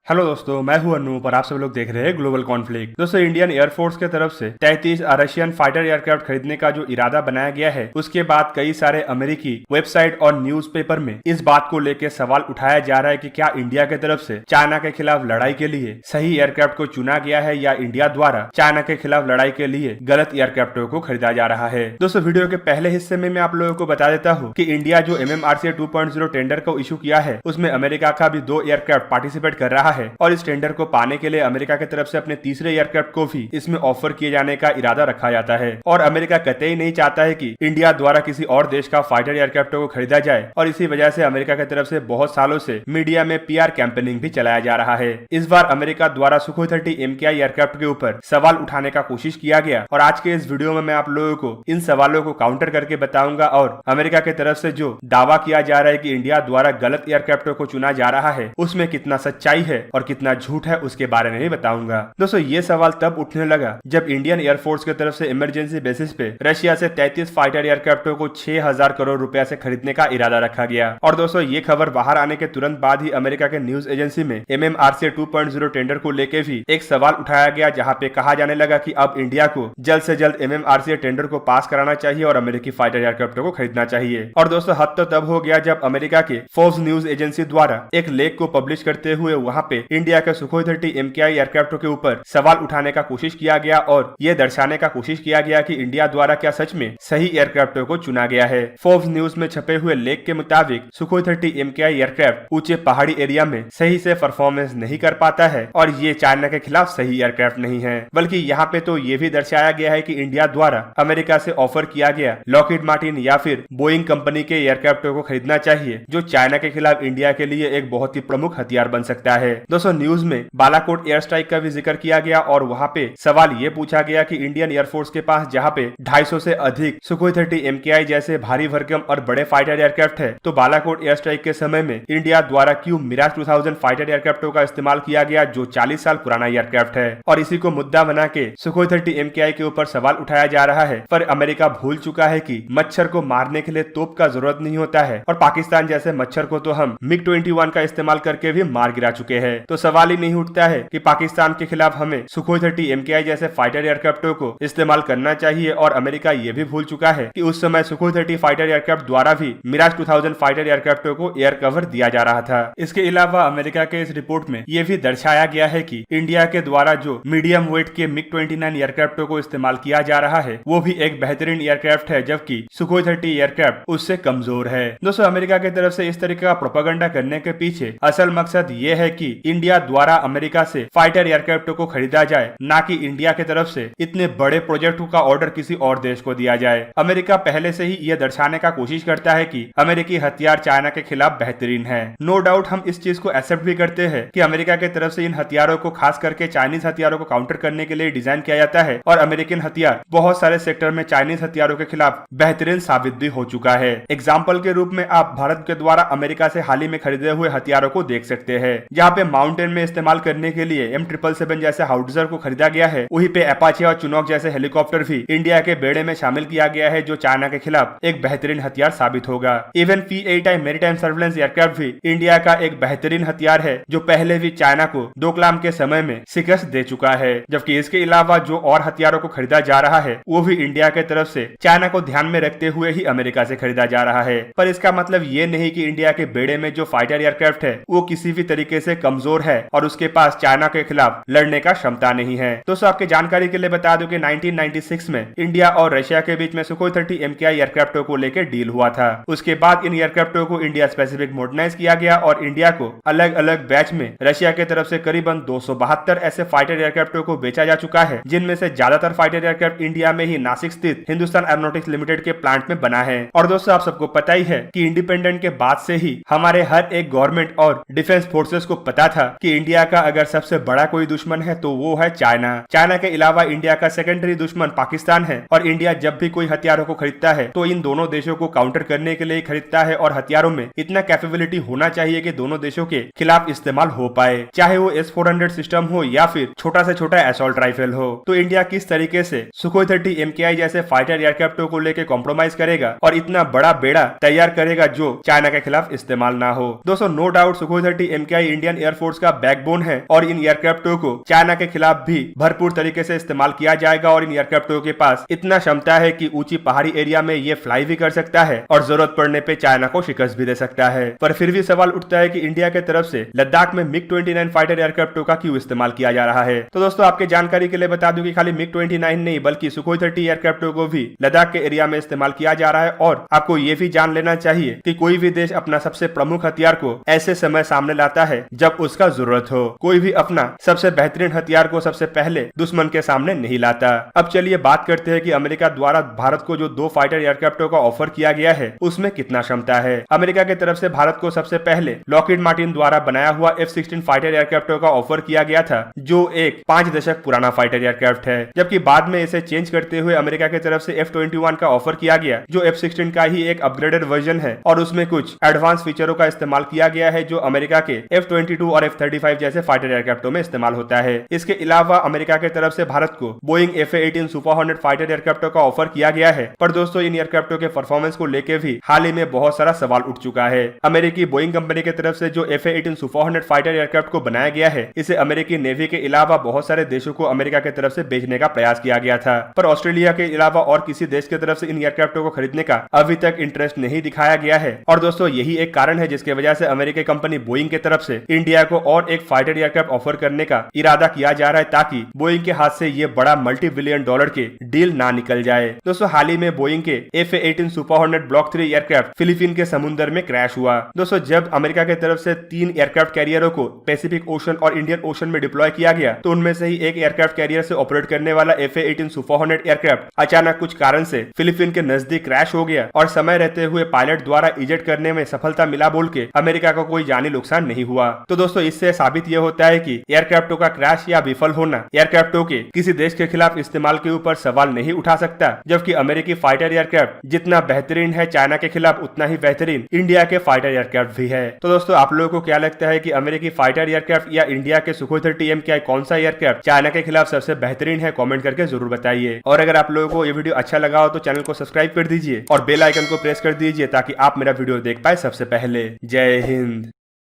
Hello दोस्तों, मैं हूं अनूप और आप सब लोग देख रहे हैं ग्लोबल कॉन्फ्लिक्ट। दोस्तों, इंडियन एयरफोर्स के तरफ से 33 रशियन फाइटर एयरक्राफ्ट खरीदने का जो इरादा बनाया गया है, उसके बाद कई सारे अमेरिकी वेबसाइट और न्यूज़पेपर में इस बात को लेकर सवाल उठाया जा रहा है कि क्या इंडिया के तरफ से चाइना के खिलाफ लड़ाई के लिए सही एयरक्राफ्ट को चुना गया है या इंडिया द्वारा चाइना के खिलाफ लड़ाई के लिए गलत एयरक्राफ्टों को खरीदा जा रहा है। दोस्तों, वीडियो के पहले हिस्से में मैं आप लोगों को बता देता हूँ कि इंडिया जो MMRCA 2.0 टेंडर को इशू किया है, उसमें अमेरिका का भी 2 एयरक्राफ्ट पार्टिसिपेट कर रहा है और इस टेंडर को पाने के लिए अमेरिका की तरफ से अपने तीसरे एयरक्राफ्ट को भी इसमें ऑफर किए जाने का इरादा रखा जाता है। और अमेरिका कतई नहीं चाहता है कि इंडिया द्वारा किसी और देश का फाइटर एयरक्राफ्टों को खरीदा जाए और इसी वजह से अमेरिका की तरफ से बहुत सालों से मीडिया में PR कैंपेनिंग भी चलाया जा रहा है। इस बार अमेरिका द्वारा सुखोई 30 MKI एयरक्राफ्ट के ऊपर सवाल उठाने का कोशिश किया गया और आज के इस वीडियो में मैं आप लोगों को इन सवालों को काउंटर करके बताऊंगा और अमेरिका की तरफ से जो दावा किया जा रहा है कि इंडिया द्वारा गलत एयरक्राफ्टों को चुना जा रहा है, उसमें कितना सच्चाई है और कितना झूठ है उसके बारे में भी बताऊंगा। दोस्तों, ये सवाल तब उठने लगा जब इंडियन एयरफोर्स की तरफ से इमरजेंसी बेसिस पे रशिया से 33 फाइटर एयरक्राफ्टों को 6000 करोड़ रुपया से खरीदने का इरादा रखा गया। और दोस्तों, ये खबर बाहर आने के तुरंत बाद ही अमेरिका के न्यूज एजेंसी में MMRCA 2.0 टेंडर को लेकर भी एक सवाल उठाया गया, जहां पे कहा जाने लगा कि अब इंडिया को जल्द से जल्द MMRCA टेंडर को पास कराना चाहिए और अमेरिकी फाइटर एयरक्राफ्टों को खरीदना चाहिए। और दोस्तों, हद तो तब हो गया जब अमेरिका के फोर्ब्स न्यूज एजेंसी द्वारा एक लेख को पब्लिश करते हुए वहां पे इंडिया के सुखोई 30 MKI एयरक्राफ्टों के ऊपर सवाल उठाने का कोशिश किया गया और यह दर्शाने का कोशिश किया गया कि इंडिया द्वारा क्या सच में सही एयरक्राफ्टों को चुना गया है। फोर्ब्स न्यूज में छपे हुए लेख के मुताबिक सुखोई 30 MKI एयरक्राफ्ट ऊंचे पहाड़ी एरिया में सही से परफॉर्मेंस नहीं कर पाता है और ये चाइना के खिलाफ सही एयरक्राफ्ट नहीं है। बल्कि यहाँ पे तो ये भी दर्शाया गया है कि इंडिया द्वारा अमेरिका से ऑफर किया गया लॉकहीड मार्टिन या फिर बोइंग कंपनी के एयरक्राफ्टों को खरीदना चाहिए, जो चाइना के खिलाफ इंडिया के लिए एक बहुत ही प्रमुख हथियार बन सकता है। दोस्तों, न्यूज में बालाकोट एयर स्ट्राइक का भी जिक्र किया गया और वहां पे सवाल ये पूछा गया कि इंडियन एयरफोर्स के पास जहां पे 250 से अधिक सुखोई 30 MKI जैसे भारी भरकम और बड़े फाइटर एयरक्राफ्ट है, तो बालाकोट एयर स्ट्राइक के समय में इंडिया द्वारा क्यों मिराज 2000 फाइटर एयरक्राफ्टों का इस्तेमाल किया गया, जो 40 साल पुराना एयरक्राफ्ट है। और इसी को मुद्दा बना के सुखोई 30 MKI के ऊपर सवाल उठाया जा रहा है। पर अमेरिका भूल चुका है कि मच्छर को मारने के लिए तोप का जरूरत नहीं होता है और पाकिस्तान जैसे मच्छर को तो हम MiG-21 का इस्तेमाल करके भी मार गिरा चुके हैं। तो सवाल ही नहीं उठता है कि पाकिस्तान के खिलाफ हमें सुखोई 30 MKI जैसे फाइटर एयरक्राफ्टों को इस्तेमाल करना चाहिए। और अमेरिका ये भी भूल चुका है कि उस समय सुखोई 30 फाइटर एयरक्राफ्ट द्वारा भी मिराज 2000 फाइटर एयरक्राफ्टों को एयर कवर दिया जा रहा था। इसके अलावा अमेरिका के इस रिपोर्ट में यह भी दर्शाया गया है कि इंडिया के द्वारा जो मीडियम वेट के MiG-29 एयरक्राफ्टों को इस्तेमाल किया जा रहा है, वो भी एक बेहतरीन एयरक्राफ्ट है, जबकि सुखोई 30 एयरक्राफ्ट उससे कमजोर है। दोस्तों, अमेरिका की तरफ से इस तरीके का प्रोपेगेंडा करने के पीछे असल मकसद ये है कि इंडिया द्वारा अमेरिका से फाइटर एयरक्राफ्टों को खरीदा जाए, ना कि इंडिया की तरफ से इतने बड़े प्रोजेक्ट का ऑर्डर किसी और देश को दिया जाए। अमेरिका पहले से ही यह दर्शाने का कोशिश करता है कि अमेरिकी हथियार चाइना के खिलाफ बेहतरीन है। नो डाउट हम इस चीज को एक्सेप्ट भी करते हैं कि अमेरिका की तरफ से इन हथियारों को खास करके चाइनीज हथियारों को काउंटर करने के लिए डिजाइन किया जाता है और अमेरिकन हथियार बहुत सारे सेक्टर में चाइनीज हथियारों के खिलाफ बेहतरीन साबित भी हो चुका है। एग्जाम्पल के रूप में आप भारत के द्वारा अमेरिका से हाल ही में खरीदे हुए हथियारों को देख सकते हैं, जहाँ पे माउंटेन में इस्तेमाल करने के लिए M777 जैसे हाउडजर को खरीदा गया है, वहीं पे अपाचे और चुनौक जैसे हेलीकॉप्टर भी इंडिया के बेड़े में शामिल किया गया है, जो चाइना के खिलाफ एक बेहतरीन हथियार साबित होगा। Even P-8I maritime surveillance aircraft भी इंडिया का एक बेहतरीन हथियार है, जो पहले भी चाइना को डोकलाम के समय में शिकस्त दे चुका है। जबकि इसके अलावा जो और हथियारों को खरीदा जा रहा है, वो भी इंडिया के तरफ से चाइना को ध्यान में रखते हुए ही अमेरिका से खरीदा जा रहा है। पर इसका मतलब ये नहीं कि इंडिया के बेड़े में जो फाइटर एयरक्राफ्ट है, वो किसी भी तरीके से कमजोर है और उसके पास चाइना के खिलाफ लड़ने का क्षमता नहीं है। दोस्तों, आपके जानकारी के लिए बता दूं कि 1996 में इंडिया और रशिया के बीच में सुखोई 30 MKI एयरक्राफ्टों को लेकर डील हुआ था। उसके बाद इन एयरक्राफ्टों को इंडिया स्पेसिफिक मॉडर्नाइज किया गया और इंडिया को अलग अलग बैच में रशिया की तरफ से करीबन 272 ऐसे फाइटर एयरक्राफ्टों को बेचा जा चुका है, जिनमें से ज्यादातर फाइटर एयरक्राफ्ट इंडिया में ही नासिक स्थित हिंदुस्तान एरोनॉटिक्स लिमिटेड के प्लांट में बना है। और दोस्तों, आप सबको पता ही है कि इंडिपेंडेंट के बाद से ही हमारे हर एक गवर्नमेंट और डिफेंस फोर्सेस को पता था कि इंडिया का अगर सबसे बड़ा कोई दुश्मन है तो वो है चाइना। चाइना के अलावा इंडिया का सेकेंडरी दुश्मन पाकिस्तान है और इंडिया जब भी कोई हथियारों को खरीदता है तो इन दोनों देशों को काउंटर करने के लिए खरीदता है और हथियारों में इतना कैपेबिलिटी होना चाहिए कि दोनों देशों के खिलाफ इस्तेमाल हो पाए, चाहे वो S-400 सिस्टम हो या फिर छोटा से छोटा असॉल्ट राइफल हो। तो इंडिया किस तरीके से सुखोई 30 MKI जैसे फाइटर एयरक्राफ्टों को लेकर कॉम्प्रोमाइज करेगा और इतना बड़ा बेड़ा तैयार करेगा जो चाइना के खिलाफ इस्तेमाल ना हो। दोस्तों, no doubt Sukhoi 30 MKI Indian air air force का बैकबोन है और इन एयरक्राफ्टों को चाइना के खिलाफ भी भरपूर तरीके से इस्तेमाल किया जाएगा और इन एयरक्राफ्टों के पास इतना क्षमता है कि ऊंची पहाड़ी एरिया में ये फ्लाई भी कर सकता है और जरूरत पड़ने पे चाइना को शिकस्त भी दे सकता है। पर फिर भी सवाल उठता है कि इंडिया के तरफ से लद्दाख में मिग-29 फाइटर एयरक्राफ्टों का क्यों इस्तेमाल किया जा रहा है। तो दोस्तों आपके जानकारी के लिए बता दूं कि खाली मिग-29 नहीं बल्कि सुखोई 30 एयरक्राफ्टों को भी लद्दाख के एरिया में इस्तेमाल किया जा रहा है। और आपको ये भी जान लेना चाहिए कि कोई भी देश अपना सबसे प्रमुख हथियार को ऐसे समय सामने लाता है जब उसका जरूरत हो। कोई भी अपना सबसे बेहतरीन हथियार को सबसे पहले दुश्मन के सामने नहीं लाता। अब चलिए बात करते हैं कि अमेरिका द्वारा भारत को जो 2 फाइटर एयरक्राफ्टों का ऑफर किया गया है उसमें कितना क्षमता है। अमेरिका की तरफ से भारत को सबसे पहले लॉकहीड मार्टिन द्वारा बनाया हुआ F-16 फाइटर एयरक्राफ्टों का ऑफर किया गया था जो एक 5 दशक पुराना फाइटर एयरक्राफ्ट है, जबकि बाद में इसे चेंज करते हुए अमेरिका की तरफ से F-21 का ऑफर किया गया जो F-16 का ही एक अपग्रेडेड वर्जन है और उसमें कुछ एडवांस फीचरों का इस्तेमाल किया गया है जो अमेरिका के F-22 और F-35 जैसे फाइटर एयरक्राफ्टों में इस्तेमाल होता है। इसके अलावा अमेरिका की तरफ से भारत को Boeing FA-18 super hornet fighter एयरक्राफ्टों का ऑफर किया गया है। पर दोस्तों इन एयरक्राफ्टों के परफॉर्मेंस को लेकर भी हाल ही में बहुत सारा सवाल उठ चुका है। अमेरिकी बोइंग कंपनी की तरफ से जो FA-18 super hornet fighter aircraft को बनाया गया है इसे अमेरिकी नेवी के अलावा बहुत सारे देशों को अमेरिका की तरफ से बेचने का प्रयास किया गया था, पर ऑस्ट्रेलिया के अलावा और किसी देश की तरफ से इन एयरक्राफ्टों को खरीदने का अभी तक इंटरेस्ट नहीं दिखाया गया है। और दोस्तों यही एक कारण है जिसकी वजह से अमेरिकी कंपनी बोइंग की तरफ से इंडिया को और एक फाइटर एयरक्राफ्ट ऑफर करने का इरादा किया जा रहा है ताकि बोइंग के हाथ से ये बड़ा $multi-billion के डील ना निकल जाए। दोस्तों हाल ही में बोइंग के FA-18 super hornet block 3 aircraft Philippine के समुद्र में क्रैश हुआ। दोस्तों जब अमेरिका की तरफ से 3 एयरक्राफ्ट कैरियरों को पैसिफिक ओशन और इंडियन ओशन में डिप्लॉय किया गया तो उनमें से ही एक एयरक्राफ्ट कैरियर से ऑपरेट करने वाला FA-18 सुपर हॉर्नेट एयरक्राफ्ट अचानक कुछ कारण से फिलीपीन के नजदीक क्रैश हो गया और समय रहते हुए पायलट द्वारा इजेक्ट करने में सफलता मिला बोल के अमेरिका को कोई जानी नुकसान नहीं हुआ। तो दोस्तों इससे साबित यह होता है कि एयरक्राफ्टों का क्रैश या विफल होना एयरक्राफ्टों के किसी देश के खिलाफ इस्तेमाल के ऊपर सवाल नहीं उठा सकता, जबकि अमेरिकी फाइटर एयरक्राफ्ट जितना बेहतरीन है चाइना के खिलाफ उतना ही बेहतरीन इंडिया के फाइटर एयरक्राफ्ट भी है। तो दोस्तों आप लोगों को क्या लगता है कि अमेरिकी फाइटर एयरक्राफ्ट या इंडिया के सुखोई 30M क्या कौन सा एयरक्राफ्ट चाइना के खिलाफ सबसे बेहतरीन है? कमेंट करके जरूर बताइए। और अगर आप लोगों को ये वीडियो अच्छा लगा हो तो चैनल को सब्सक्राइब कर दीजिए और बेल आइकन को प्रेस कर दीजिए ताकि आप मेरा वीडियो देख पाए सबसे पहले। जय हिंद।